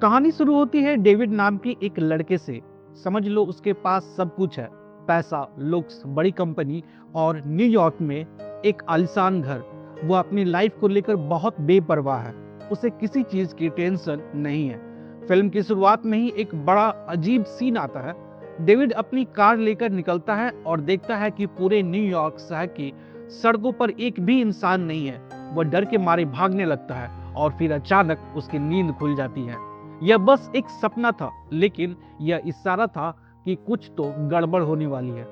कहानी शुरू होती है डेविड नाम की एक लड़के से। समझ लो उसके पास सब कुछ है, पैसा, लुक्स, बड़ी कंपनी और न्यूयॉर्क में एक आलीशान घर। वो अपनी लाइफ को लेकर बहुत बेपरवाह है, उसे किसी चीज की टेंशन नहीं है। फिल्म की शुरुआत में ही एक बड़ा अजीब सीन आता है। डेविड अपनी कार लेकर निकलता है और देखता है कि पूरे न्यूयॉर्क शहर की सड़कों पर एक भी इंसान नहीं है। वह डर के मारे भागने लगता है और फिर अचानक उसकी नींद खुल जाती है। यह बस एक सपना था, लेकिन यह इशारा था कि कुछ तो गड़बड़ होने वाली है।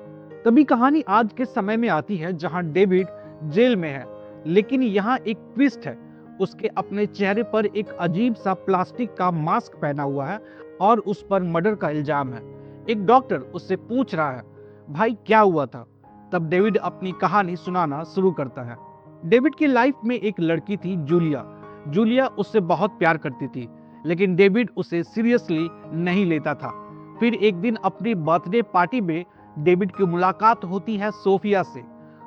तभी कहानी आज के समय में आती है जहां डेविड जेल में है, लेकिन यहाँ एक ट्विस्ट है। उसके अपने चेहरे पर एक अजीब सा प्लास्टिक का मास्क पहना हुआ है और उस पर मर्डर का इल्जाम है। एक डॉक्टर उससे पूछ रहा है, भाई क्या हुआ था? तब डेविड अपनी कहानी सुनाना शुरू करता है। डेविड की लाइफ में एक लड़की थी, जूलिया। जूलिया उससे बहुत प्यार करती थी, लेकिन डेविड उसे सीरियसली नहीं लेता था। फिर एक दिन अपनी बर्थडे पार्टी में डेविड की मुलाकात होती है सोफिया से।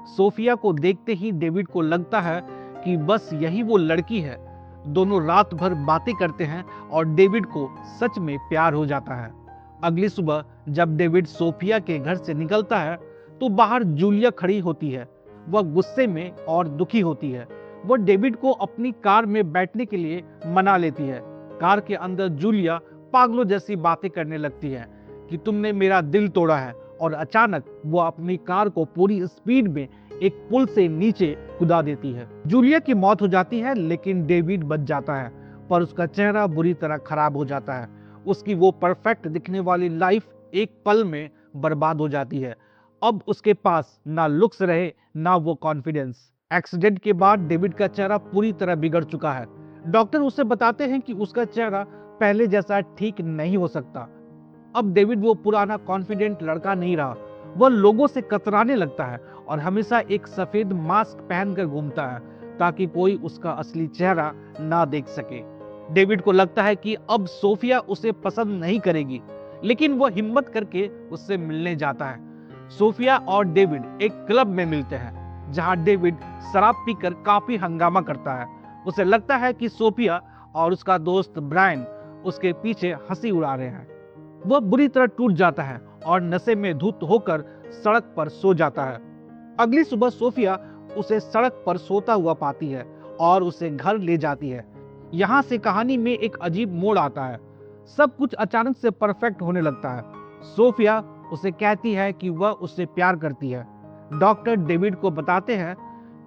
सोफिया को देखते ही डेविड को लगता है कि बस यही वो लड़की है। दोनों रात भर बातें करते हैं और डेविड को सच में प्यार हो जाता है। अगली सुबह जब डेविड सोफिया के घर से निकलता है तो बाहर जूलिया खड़ी होती है। वह गुस्से में और दुखी होती है। वह डेविड को अपनी कार में बैठने के लिए मना लेती है। कार के अंदर जूलिया पागलों जैसी बातें करने लगती है कि तुमने मेरा दिल तोड़ा है, और अचानक वो अपनी कार को पूरी स्पीड में एक पुल से नीचे कूदा देती है। जूलिया की मौत हो जाती है, लेकिन डेविड बच जाता है, पर उसका चेहरा बुरी तरह खराब हो जाता है। उसकी वो परफेक्ट दिखने वाली लाइफ एक पल में बर्बाद हो जाती है। अब उसके पास ना लुक्स रहे ना वो कॉन्फिडेंस। एक्सीडेंट के बाद डेविड का चेहरा पूरी तरह बिगड़ चुका है। डॉक्टर उसे बताते हैं कि उसका चेहरा पहले जैसा ठीक नहीं हो सकता। अब डेविड वो पुराना कॉन्फिडेंट लड़का नहीं रहा। वह लोगों से कतराने लगता है और हमेशा एक सफेद मास्क पहनकर घूमता है ताकि कोई उसका असली चेहरा ना देख सके। डेविड को लगता है कि अब सोफिया उसे पसंद नहीं करेगी, लेकिन वह हिम्मत करके उससे मिलने जाता है। सोफिया और डेविड एक क्लब में मिलते हैं जहां डेविड शराब पीकर काफी हंगामा करता है। उसे लगता है कि सोफिया और उसका दोस्त ब्रायन उसके पीछे हंसी उड़ा रहे हैं। वह बुरी तरह टूट जाता है और नशे में धुत होकर सड़क पर सो जाता है। अगली सुबह सोफिया उसे सड़क पर सोता हुआ पाती है और उसे घर ले जाती है। यहाँ से कहानी में एक अजीब मोड़ आता है। सब कुछ अचानक से परफेक्ट होने लगता है। सोफिया उसे कहती है कि वह उससे प्यार करती है। डॉक्टर डेविड को बताते हैं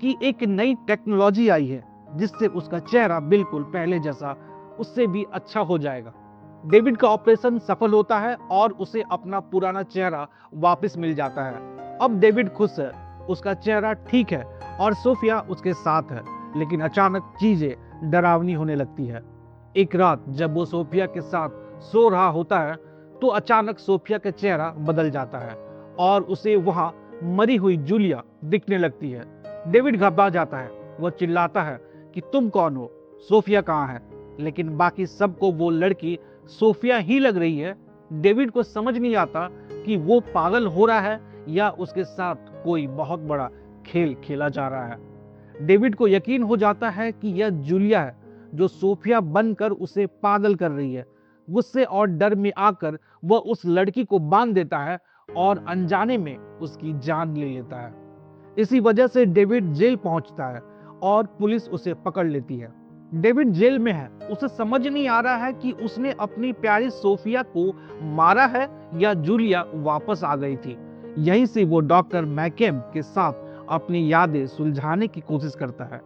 कि एक नई टेक्नोलॉजी आई है जिससे उसका चेहरा बिल्कुल पहले जैसा, उससे भी अच्छा हो जाएगा। डेविड का ऑपरेशन सफल होता है और उसे अपना पुराना चेहरा वापस मिल जाता है। अब डेविड खुश है, उसका चेहरा ठीक है और सोफिया उसके साथ है। लेकिन अचानक चीजें डरावनी होने लगती है। एक रात जब वो सोफिया के साथ सो रहा होता है तो अचानक सोफिया का चेहरा बदल जाता है और उसे वहां मरी हुई जूलिया दिखने लगती है। डेविड घबरा जाता है। वह चिल्लाता है कि तुम कौन हो, सोफिया कहाँ है? लेकिन बाकी सबको वो लड़की सोफिया ही लग रही है। डेविड को समझ नहीं आता कि वो पागल हो रहा है या उसके साथ कोई बहुत बड़ा खेल खेला जा रहा है। डेविड को यकीन हो जाता है कि यह जूलिया है जो सोफिया बनकर उसे पागल कर रही है। गुस्से और डर में आकर वह उस लड़की को बांध देता है और अनजाने में उसकी जान ले लेता है। इसी वजह से डेविड जेल पहुंचता है और पुलिस उसे पकड़ लेती है। डेविड जेल में है। उसे समझ नहीं आ रहा है कि उसने अपनी प्यारी सोफिया को मारा है या जूलिया वापस आ गई थी। यहीं से वो डॉक्टर मैकेम के साथ अपनी यादें सुलझाने की कोशिश करता है।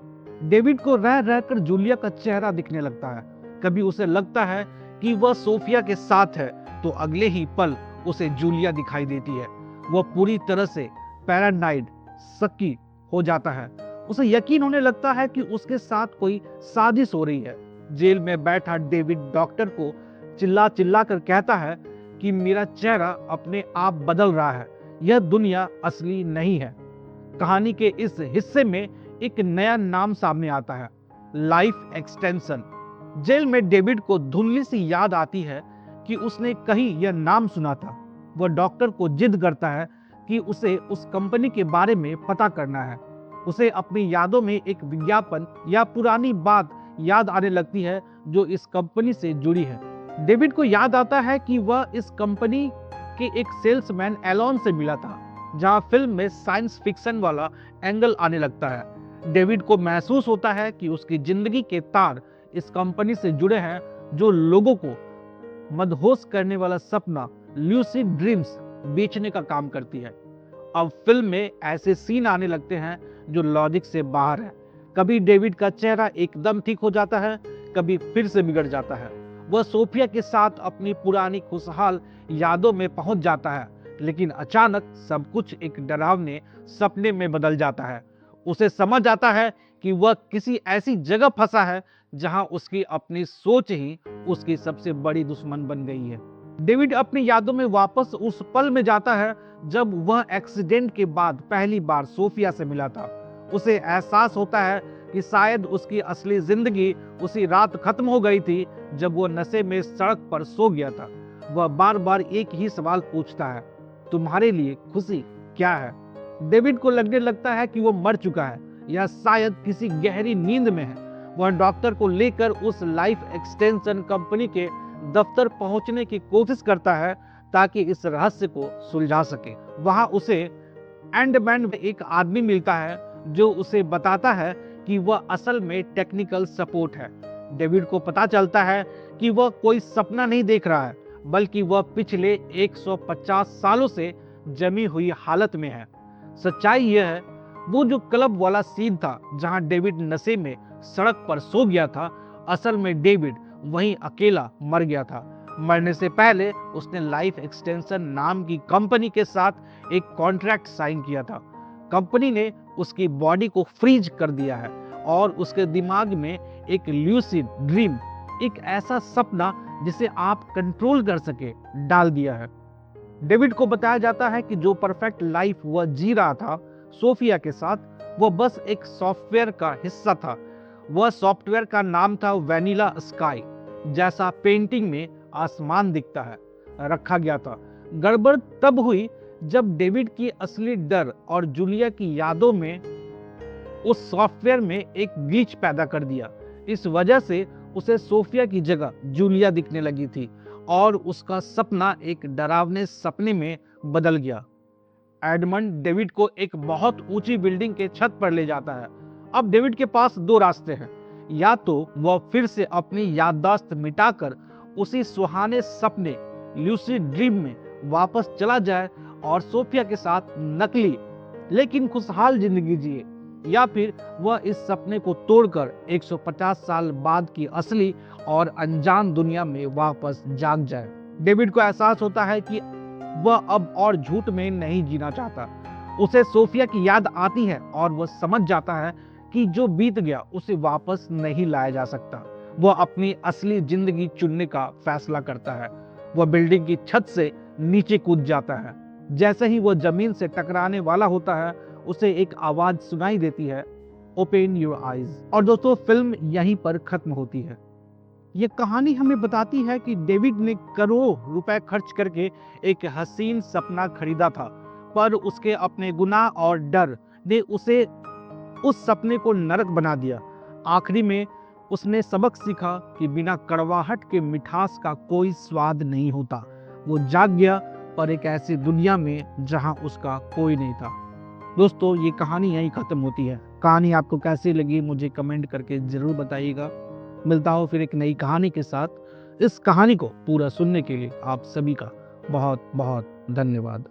डेविड को रह रहकर जूलिया का चेहरा दिखने लगता है। कभी उसे लगता है कि वह सोफिया के साथ है तो अगले ही पल उसे जूलिया दिखाई देती है। वह पूरी तरह से पैरानाइड शकी हो जाता है। उसे यकीन होने लगता है कि उसके साथ कोई साजिश हो रही है। जेल में बैठा डेविड डॉक्टर को चिल्ला चिल्ला कर कहता है कि मेरा चेहरा अपने आप बदल रहा है, यह दुनिया असली नहीं है। कहानी के इस हिस्से में एक नया नाम सामने आता है, लाइफ एक्सटेंशन। जेल में डेविड को धुंधली सी याद आती है कि उसने कहीं यह नाम सुना था। वह डॉक्टर को जिद करता है कि उसे उस कंपनी के बारे में पता करना है। उसे अपनी यादों में एक विज्ञापन या पुरानी बात याद आने लगती है जो इस कंपनी से जुड़ी है। डेविड को याद आता है कि वह इस कंपनी के एक सेल्समैन एलॉन से मिला था, जहां फिल्म में साइंस फिक्शन वाला एंगल आने लगता है। डेविड को महसूस होता है कि उसकी जिंदगी के तार इस कंपनी से जुड़े हैं, जो लोगों को मदहोश करने वाला सपना ल्यूसिड ड्रीम्स बेचने का काम करती है। अब फिल्म में ऐसे सीन आने लगते हैं जो लॉजिक से बाहर है। कभी डेविड का चेहरा एकदम ठीक हो जाता है, कभी फिर से बिगड़ जाता है। वह सोफिया के साथ अपनी पुरानी खुशहाल यादों में पहुंच जाता है, लेकिन अचानक सब कुछ एक डरावने सपने में बदल जाता है। उसे समझ आता है कि वह किसी ऐसी जगह फंसा है जहां उसकी अपनी सोच ही उसकी सबसे बड़ी दुश्मन बन गई है। डेविड अपनी यादों में वापस उस पल में जाता है जब वह एक्सीडेंट के बाद पहली बार सोफिया से मिला था। उसे एहसास होता है कि शायद उसकी असली जिंदगी उसी रात खत्म हो गई थी जब वो नशे में सड़क पर सो गया था। वह बार बार एक ही सवाल पूछता है, तुम्हारे लिए खुशी क्या है? डेविड को लगने लगता है कि वो मर चुका है या शायद किसी गहरी नींद में है। वह डॉक्टर को लेकर उस लाइफ एक्सटेंशन कंपनी के दफ्तर पहुंचने की कोशिश करता है ताकि इस रहस्य को सुलझा सके। वहां उसे एंडमैन में एक आदमी मिलता है जो उसे बताता है कि वह असल में टेक्निकल सपोर्ट है। डेविड को पता चलता है कि वह कोई सपना नहीं देख रहा है, बल्कि वह पिछले 150 सालों से जमी हुई हालत में है। सच्चाई यह है, वो जो क्लब वाला सीन था जहां डेविड नशे में सड़क पर सो गया था, असल में डेविड वहीं अकेला मर गया था। मरने से पहले उसने लाइफ एक्सटेंशन नाम की कंपनी के साथ एक कॉन्ट्रैक्ट साइन किया था। कंपनी ने उसकी बॉडी को फ्रीज कर दिया है और उसके दिमाग में एक ल्यूसिड ड्रीम, एक ऐसा सपना जिसे आप कंट्रोल कर सके, डाल दिया है। डेविड को बताया जाता है कि जो परफेक्ट लाइफ वह जी रहा था सोफिया के साथ, वह बस एक सॉफ्टवेयर का हिस्सा था। वह सॉफ्टवेयर का नाम था वैनिला स्काई, जैसा पेंटिंग में आसमान दिखता है, रखा गया था। गड़बड़ तब हुई जब डेविड की असली डर और जूलिया की यादों में उस सॉफ्टवेयर में एक ग्लिच पैदा कर दिया। इस वजह से उसे सोफिया की जगह जूलिया दिखने लगी थी और उसका सपना एक डरावने सपने में बदल गया। एडमंड डेविड को एक बहुत ऊंची बिल्डिंग के छत पर ले जाता है। अब डेविड के पास दो रास्ते हैं, या तो वह फिर से अपनी याददाश्त मिटाकर उसी सुहाने सपने ल्यूसिड ड्रीम में वापस चला जाए और सोफिया के साथ नकली लेकिन खुशहाल जिंदगी जिए, या फिर वह इस सपने को तोड़कर 150 साल बाद की असली और अनजान दुनिया में वापस जाग जाए। डेविड को एहसास होता है कि वह अब और झूठ में नहीं जीना चाहता। उसे सोफिया की याद आती है और वह समझ जाता है कि जो बीत गया उसे वापस नहीं लाया जा सकता। वह अपनी असली जिंदगी चुनने का फैसला करता है। वह बिल्डिंग की छत से नीचे कूद जाता है। जैसे ही वह जमीन से टकराने वाला होता है, उसे एक आवाज सुनाई देती है, ओपन योर आईज। और दोस्तों, फिल्म यहीं पर खत्म होती है। ये कहानी हमें बताती है कि डेविड ने करोड़ों रुपए खर्च करके एक हसीन सपना खरीदा था, पर उसके अपने गुनाह और डर ने उसे उस सपने को नरक बना दिया। आखिरी में उसने सबक सीखा कि बिना कड़वाहट के मिठास का कोई स्वाद नहीं होता। वो जाग गया, पर एक ऐसी दुनिया में जहां उसका कोई नहीं था। दोस्तों, ये कहानी यहीं खत्म होती है। कहानी आपको कैसी लगी मुझे कमेंट करके जरूर बताइएगा। मिलता हूँ फिर एक नई कहानी के साथ। इस कहानी को पूरा सुनने के लिए आप सभी का बहुत बहुत धन्यवाद।